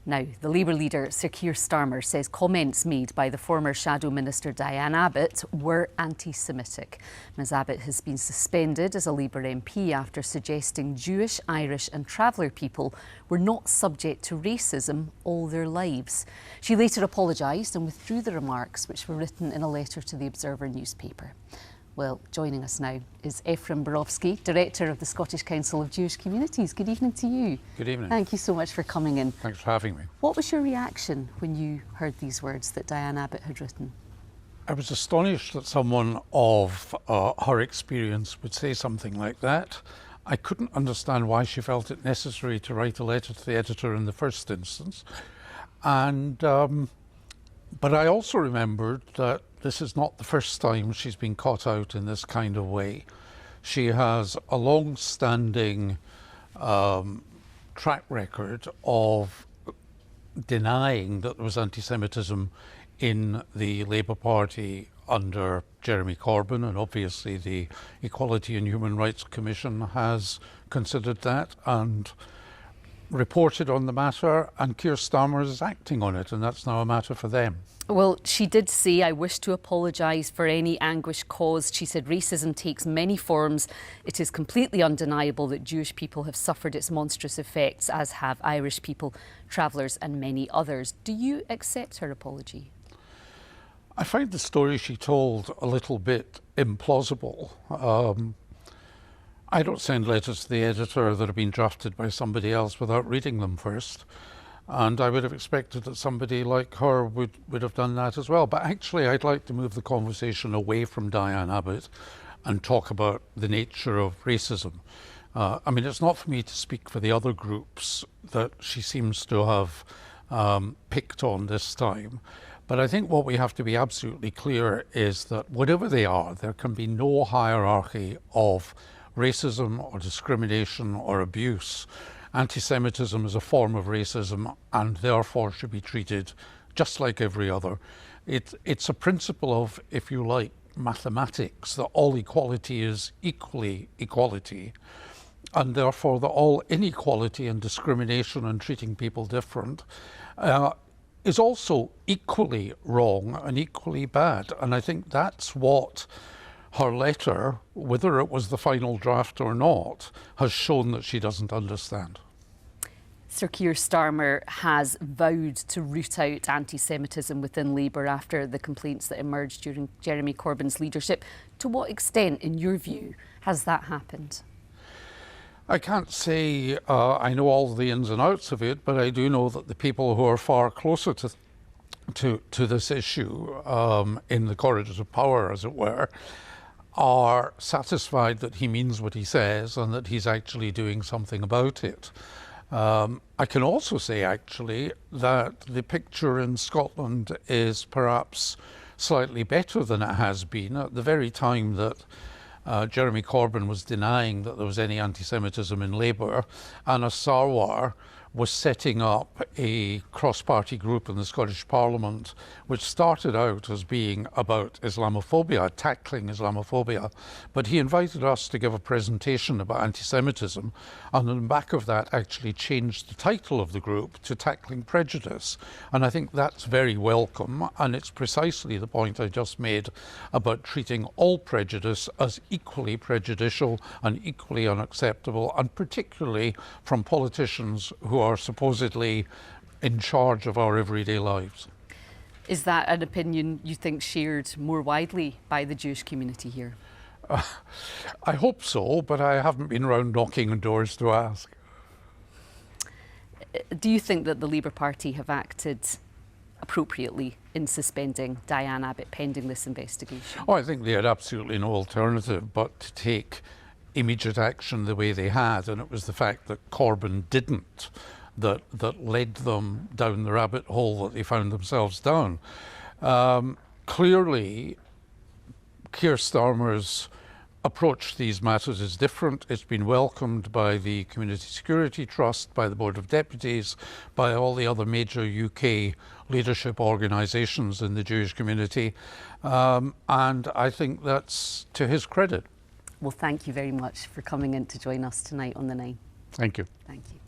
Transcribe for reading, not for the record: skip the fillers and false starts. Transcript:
Now, the Labour leader, Sir Keir Starmer, says comments made by the former Shadow Minister Diane Abbott were anti-Semitic. Ms Abbott has been suspended as a Labour MP after suggesting Jewish, Irish and traveller people were not subject to racism all their lives. She later apologised and withdrew the remarks, which were written in a letter to the Observer newspaper. Well, joining us now is Ephraim Borowski, Director of the Scottish Council of Jewish Communities. Good evening to you. Good evening. Thank you so much for coming in. Thanks for having me. What was your reaction when you heard these words that Diane Abbott had written? I was astonished that someone of her experience would say something like that. I couldn't understand why she felt it necessary to write a letter to the editor in the first instance. But I also remembered that this is not the first time she's been caught out in this kind of way. She has a long-standing track record of denying that there was anti-Semitism in the Labour Party under Jeremy Corbyn, and obviously the Equality and Human Rights Commission has considered that and reported on the matter, and Keir Starmer is acting on it, and that's now a matter for them. Well, she did say, "I wish to apologise for any anguish caused." She said racism takes many forms. It is completely undeniable that Jewish people have suffered its monstrous effects, as have Irish people, travellers and many others. Do you accept her apology? I find the story she told a little bit implausible. I don't send letters to the editor that have been drafted by somebody else without reading them first. And I would have expected that somebody like her would have done that as well. But actually, I'd like to move the conversation away from Diane Abbott and talk about the nature of racism. I mean, it's not for me to speak for the other groups that she seems to have picked on this time. But I think what we have to be absolutely clear is that whatever they are, there can be no hierarchy of racism or discrimination or abuse. Anti-Semitism is a form of racism and therefore should be treated just like every other. It's a principle of, if you like, mathematics, that all equality is equally equality, and therefore that all inequality and discrimination and treating people different is also equally wrong and equally bad. And I think that's what her letter, whether it was the final draft or not, has shown that she doesn't understand. Sir Keir Starmer has vowed to root out anti-Semitism within Labour after the complaints that emerged during Jeremy Corbyn's leadership. To what extent, in your view, has that happened? I can't say I know all the ins and outs of it, but I do know that the people who are far closer to this issue, in the corridors of power, as it were, are satisfied that he means what he says and that he's actually doing something about it. I can also say, actually, that the picture in Scotland is perhaps slightly better than it has been. At the very time that Jeremy Corbyn was denying that there was any anti-Semitism in Labour, Anna Sarwar was setting up a cross-party group in the Scottish Parliament which started out as being about Islamophobia, tackling Islamophobia, but he invited us to give a presentation about anti-Semitism, and on the back of that actually changed the title of the group to Tackling Prejudice. And I think that's very welcome, and it's precisely the point I just made about treating all prejudice as equally prejudicial and equally unacceptable, and particularly from politicians who are supposedly in charge of our everyday lives. Is that an opinion you think shared more widely by the Jewish community here? I hope so, but I haven't been around knocking on doors to ask. Do you think that the Labour Party have acted appropriately in suspending Diane Abbott pending this investigation? Oh, I think they had absolutely no alternative but to take immediate action the way they had, and it was the fact that Corbyn didn't that led them down the rabbit hole that they found themselves down. Clearly, Keir Starmer's approach to these matters is different. It's been welcomed by the Community Security Trust, by the Board of Deputies, by all the other major UK leadership organisations in the Jewish community, and I think that's to his credit. Well, thank you very much for coming in to join us tonight on The Nine. Thank you. Thank you.